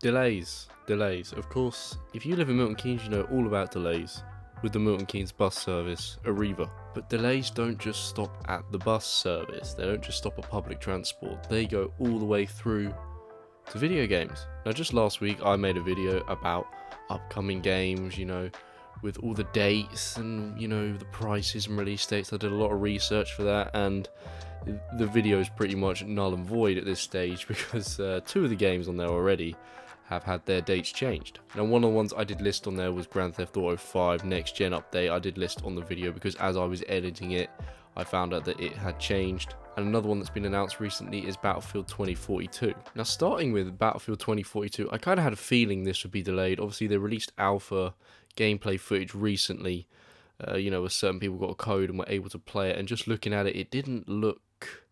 Delays. Of course, if you live in Milton Keynes, you know all about delays with the Milton Keynes bus service, Arriva. But delays don't just stop at the bus service, they don't just stop at public transport, they go all the way through to video games. Now, just last week, I made a video about upcoming games, with all the dates and, the prices and release dates. I did a lot of research for that, and the video is pretty much null and void at this stage because two of the games on there already have had their dates changed. Now, one of the ones I did list on there was Grand Theft Auto 5 Next Gen Update. I did list on the video because as I was editing it, I found out that it had changed. And another one that's been announced recently is Battlefield 2042. Now, starting with Battlefield 2042, I kind of had a feeling this would be delayed. Obviously, they released alpha gameplay footage recently, where certain people got a code and were able to play it. And just looking at it, it didn't look,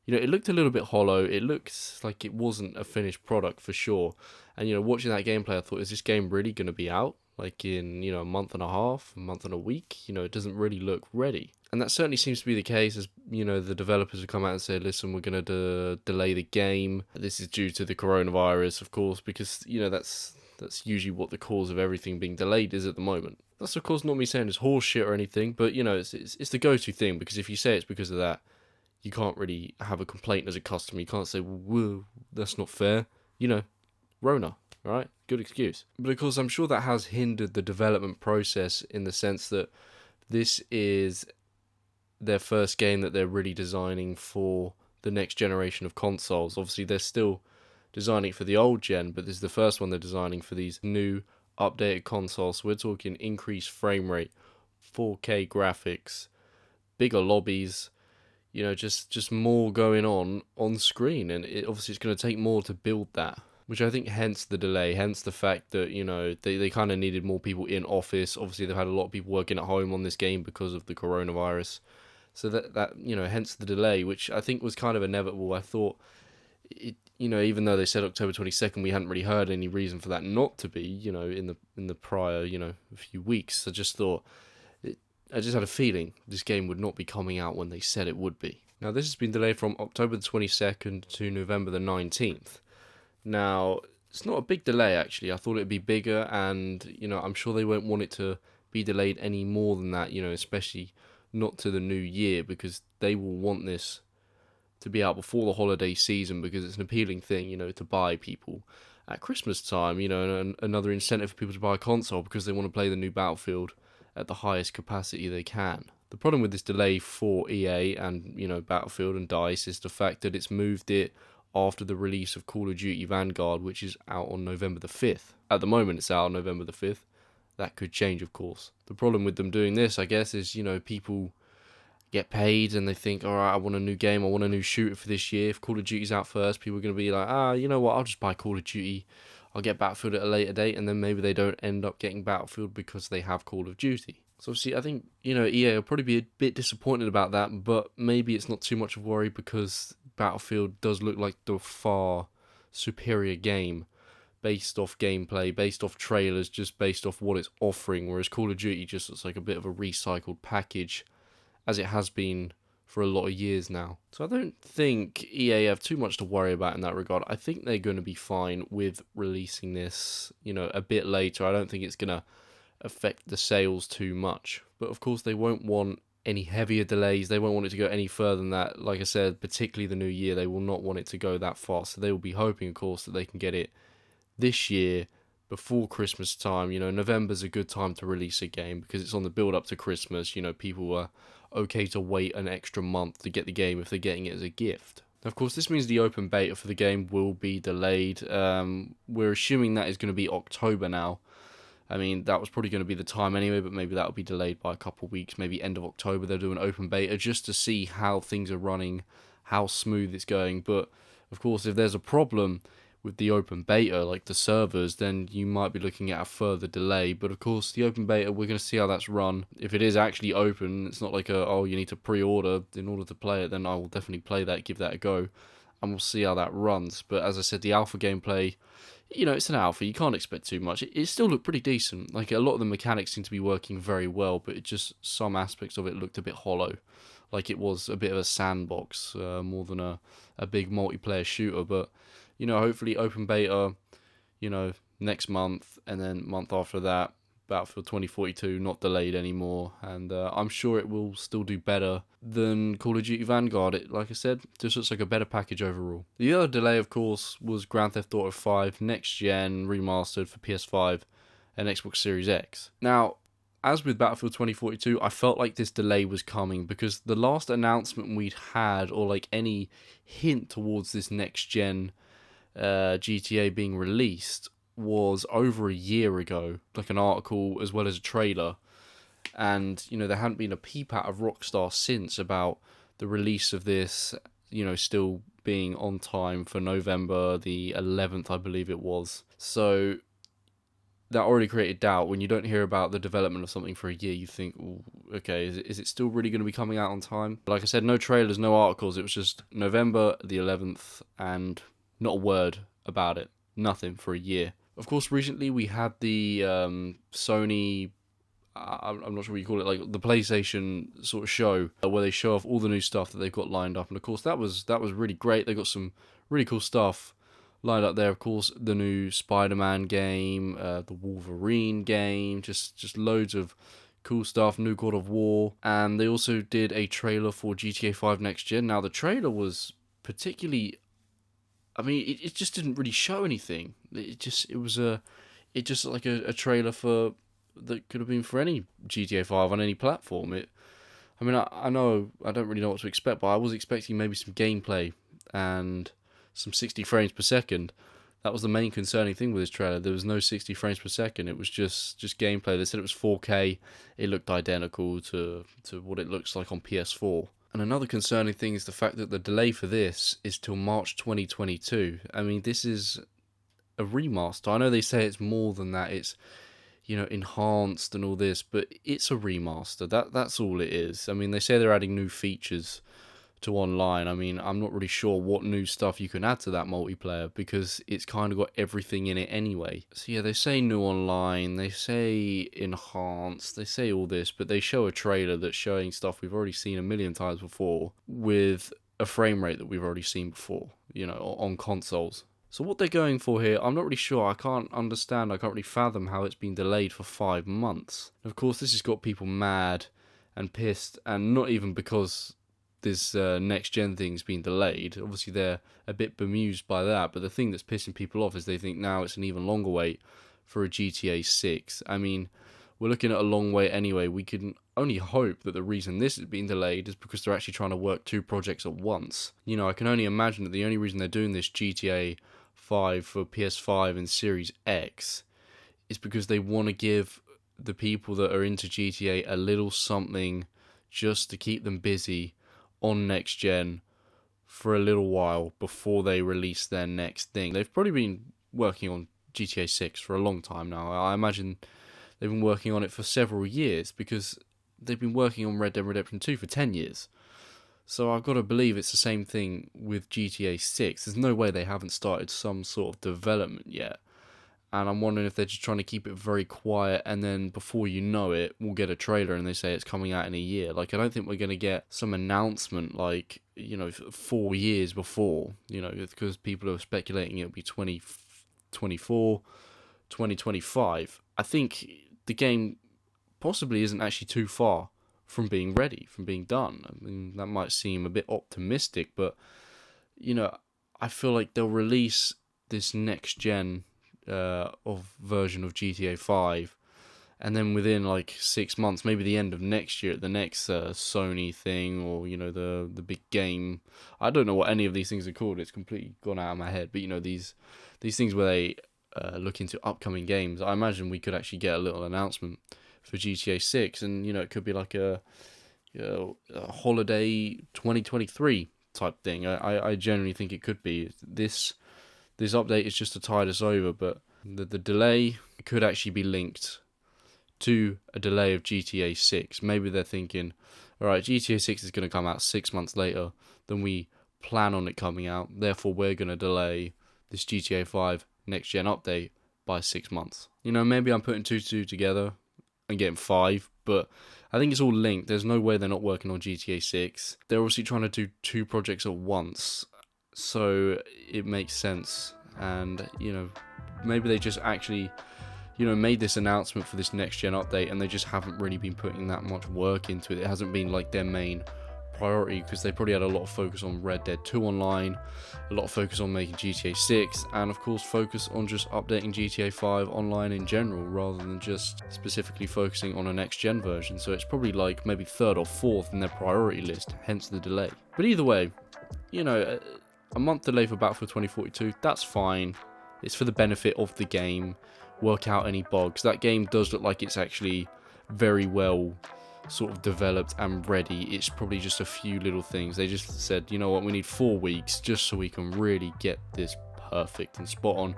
it looked a little bit hollow. It looked like it wasn't a finished product for sure. And, watching that gameplay, I thought, is this game really going to be out? Like in, a month and a half, a month and a week? It doesn't really look ready. And that certainly seems to be the case as, the developers have come out and said, listen, we're going to delay the game. This is due to the coronavirus, of course, because, that's usually what the cause of everything being delayed is at the moment. That's, of course, not me saying it's horse shit or anything, but, it's the go-to thing, because if you say it's because of that, you can't really have a complaint as a customer. You can't say, whoa, that's not fair. Rona, right? Good excuse. But of course, I'm sure that has hindered the development process in the sense that this is their first game that they're really designing for the next generation of consoles. Obviously, they're still designing it for the old gen, but this is the first one they're designing for these new updated consoles. So we're talking increased frame rate, 4K graphics, bigger lobbies, just more going on screen. And obviously it's going to take more to build that, which I think hence the delay, hence the fact that, they kind of needed more people in office. Obviously, they've had a lot of people working at home on this game because of the coronavirus. So that hence the delay, which I think was kind of inevitable. I thought, even though they said October 22nd, we hadn't really heard any reason for that not to be, in the prior, a few weeks. I just thought, I just had a feeling this game would not be coming out when they said it would be. Now, this has been delayed from October the 22nd to November the 19th. Now, it's not a big delay, actually. I thought it'd be bigger, and, I'm sure they won't want it to be delayed any more than that, especially not to the new year, because they will want this to be out before the holiday season, because it's an appealing thing, to buy people at Christmas time, and another incentive for people to buy a console because they want to play the new Battlefield at the highest capacity they can. The problem with this delay for EA and, Battlefield and DICE is the fact that it's moved it after the release of Call of Duty Vanguard, which is out on November the 5th. At the moment, it's out on November the 5th. That could change, of course. The problem with them doing this, I guess, is, people get paid and they think, all right, I want a new game, I want a new shooter for this year. If Call of Duty's out first, people are going to be like, you know what, I'll just buy Call of Duty. I'll get Battlefield at a later date, and then maybe they don't end up getting Battlefield because they have Call of Duty. So obviously, I think, EA will probably be a bit disappointed about that, but maybe it's not too much of a worry because Battlefield does look like the far superior game based off gameplay, based off trailers, just based off what it's offering, whereas Call of Duty just looks like a bit of a recycled package, as it has been for a lot of years now. So I don't think EA have too much to worry about in that regard. I think they're going to be fine with releasing this, a bit later. I don't think it's going to affect the sales too much. But of course, they won't want any heavier delays. They won't want it to go any further than that. Like I said, particularly the new year, they will not want it to go that far. So they will be hoping, of course, that they can get it this year before Christmas time. November's a good time to release a game because it's on the build up to Christmas. People are okay to wait an extra month to get the game if they're getting it as a gift. Now, of course, this means the open beta for the game will be delayed. We're assuming that is going to be October now. I mean, that was probably going to be the time anyway, but maybe that will be delayed by a couple of weeks. Maybe end of October they'll do an open beta just to see how things are running, how smooth it's going. But, of course, if there's a problem with the open beta, like the servers, then you might be looking at a further delay. But of course, the open beta, we're going to see how that's run. If it is actually open, it's not like you need to pre-order in order to play it, then I will definitely play that, give that a go, and we'll see how that runs. But as I said, the alpha gameplay, it's an alpha, you can't expect too much. It still looked pretty decent. Like, a lot of the mechanics seem to be working very well, but it just, some aspects of it looked a bit hollow. Like it was a bit of a sandbox, more than a big multiplayer shooter. But hopefully open beta, next month, and then month after that, Battlefield 2042 not delayed anymore, and I'm sure it will still do better than Call of Duty Vanguard. It, like I said, just looks like a better package overall. The other delay, of course, was Grand Theft Auto 5 Next Gen remastered for PS5 and Xbox Series X. Now, as with Battlefield 2042, I felt like this delay was coming because the last announcement we'd had, or like any hint towards this next gen GTA being released, was over a year ago, like an article as well as a trailer. And, you know, there hadn't been a peep out of Rockstar since about the release of this, you know, still being on time for November the 11th, I believe it was. So that already created doubt. When you don't hear about the development of something for a year, you think, ooh, okay, is it still really going to be coming out on time? But like I said, no trailers, no articles. It was just November the 11th and not a word about it. Nothing for a year. Of course, recently we had the Sony, I'm not sure what you call it, like the PlayStation sort of show where they show off all the new stuff that they've got lined up. And of course, that was really great. They got some really cool stuff lined up there. Of course, the new Spider-Man game, the Wolverine game, just loads of cool stuff, new God of War. And they also did a trailer for GTA 5 Next Gen. Now, the trailer was particularly, I mean, it just didn't really show anything. It was like a trailer for that could have been for any GTA 5 on any platform. I know I don't really know what to expect, but I was expecting maybe some gameplay and some 60 frames per second. That was the main concerning thing with this trailer. There was no 60 frames per second. It was just gameplay. They said it was 4K. It looked identical to what it looks like on PS4. And another concerning thing is the fact that the delay for this is till March 2022. I mean, this is a remaster. I know they say it's more than that. It's, you know, enhanced and all this, but it's a remaster. That's all it is. I mean, they say they're adding new features to online. I mean, I'm not really sure what new stuff you can add to that multiplayer because it's kind of got everything in it anyway. So yeah, they say new online, they say enhanced, they say all this, but they show a trailer that's showing stuff we've already seen a million times before with a frame rate that we've already seen before, you know, on consoles. So what they're going for here, I'm not really sure. I can't really fathom how it's been delayed for 5 months. Of course, this has got people mad and pissed, and not even because this next-gen thing's been delayed. Obviously, they're a bit bemused by that, but the thing that's pissing people off is they think now it's an even longer wait for a GTA 6. I mean, we're looking at a long wait anyway. We can only hope that the reason this has been delayed is because they're actually trying to work 2 projects at once. You know, I can only imagine that the only reason they're doing this GTA 5 for PS5 and Series X is because they want to give the people that are into GTA a little something just to keep them busy on next gen for a little while before they release their next thing. They've probably been working on GTA 6 for a long time now. I imagine they've been working on it for several years because they've been working on Red Dead Redemption 2 for 10 years. So I've got to believe it's the same thing with GTA 6. There's no way they haven't started some sort of development yet. And I'm wondering if they're just trying to keep it very quiet, and then before you know it, we'll get a trailer and they say it's coming out in a year. Like, I don't think we're going to get some announcement like, you know, 4 years before, you know, because people are speculating it'll be 2024, 2025. I think the game possibly isn't actually too far from being ready, from being done. I mean, that might seem a bit optimistic, but, you know, I feel like they'll release this next gen of version of GTA 5, and then within like 6 months, maybe the end of next year, the next Sony thing, or, you know, the big game. I don't know what any of these things are called. It's completely gone out of my head. But, you know, these things where they look into upcoming games. I imagine we could actually get a little announcement for GTA 6, and, you know, it could be like a holiday 2023 type thing. I generally think it could be. This update is just to tide us over, but the delay could actually be linked to a delay of GTA 6. Maybe they're thinking, alright, GTA 6 is going to come out 6 months later than we plan on it coming out, therefore we're going to delay this GTA 5 next gen update by 6 months. You know, maybe I'm putting 2 together and getting 5, but I think it's all linked. There's no way they're not working on GTA 6. They're obviously trying to do 2 projects at once, so it makes sense. And, you know, maybe they just actually, you know, made this announcement for this next gen update and they just haven't really been putting that much work into it. It hasn't been like their main priority, because they probably had a lot of focus on Red Dead 2 Online, a lot of focus on making GTA 6, and of course focus on just updating GTA 5 Online in general, rather than just specifically focusing on a next gen version. So it's probably like maybe third or fourth in their priority list, hence the delay. But either way, you know, a month delay for Battlefield 2042, that's fine. It's for the benefit of the game. Work out any bugs. That game does look like it's actually very well sort of developed and ready. It's probably just a few little things. They just said, you know what, we need 4 weeks just so we can really get this perfect and spot on.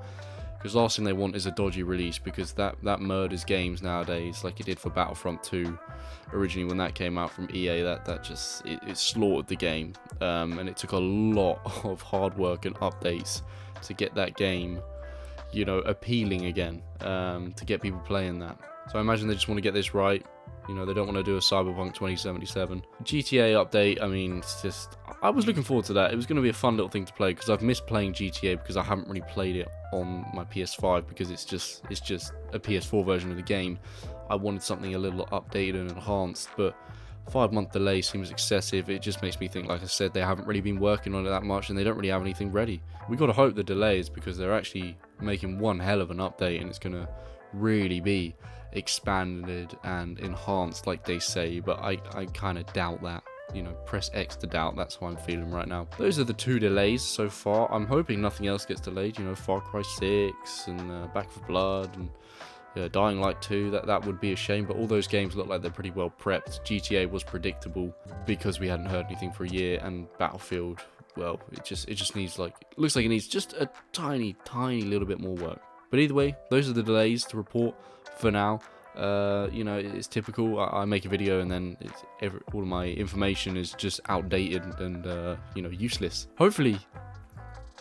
Because last thing they want is a dodgy release, because that murders games nowadays, like it did for Battlefront 2 originally when that came out from EA. That just it slaughtered the game, and it took a lot of hard work and updates to get that game, you know, appealing again, to get people playing that. So I imagine they just want to get this right. You know, they don't want to do a Cyberpunk 2077. GTA update, I mean, it's just, I was looking forward to that. It was going to be a fun little thing to play, because I've missed playing GTA because I haven't really played it on my PS5, because it's just a PS4 version of the game. I wanted something a little updated and enhanced, but 5-month delay seems excessive. It just makes me think, like I said, they haven't really been working on it that much and they don't really have anything ready. We got to hope the delay is because they're actually making one hell of an update and it's going to really be expanded and enhanced like they say, but I kind of doubt that. You know, press X to doubt. That's how I'm feeling right now. Those are the 2 delays so far. I'm hoping nothing else gets delayed. You know, Far Cry 6 and Back 4 Blood and Dying Light 2. That would be a shame, but all those games look like they're pretty well prepped. GTA was predictable because we hadn't heard anything for a year, and Battlefield, well, it just needs, like, looks like it needs just a tiny little bit more work. But either way, those are the delays to report for now. You know, it's typical. I make a video and then all of my information is just outdated and you know, useless. Hopefully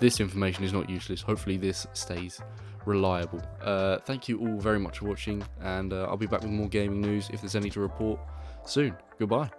this information is not useless. Hopefully this stays reliable. Thank you all very much for watching, and I'll be back with more gaming news if there's any to report soon. Goodbye.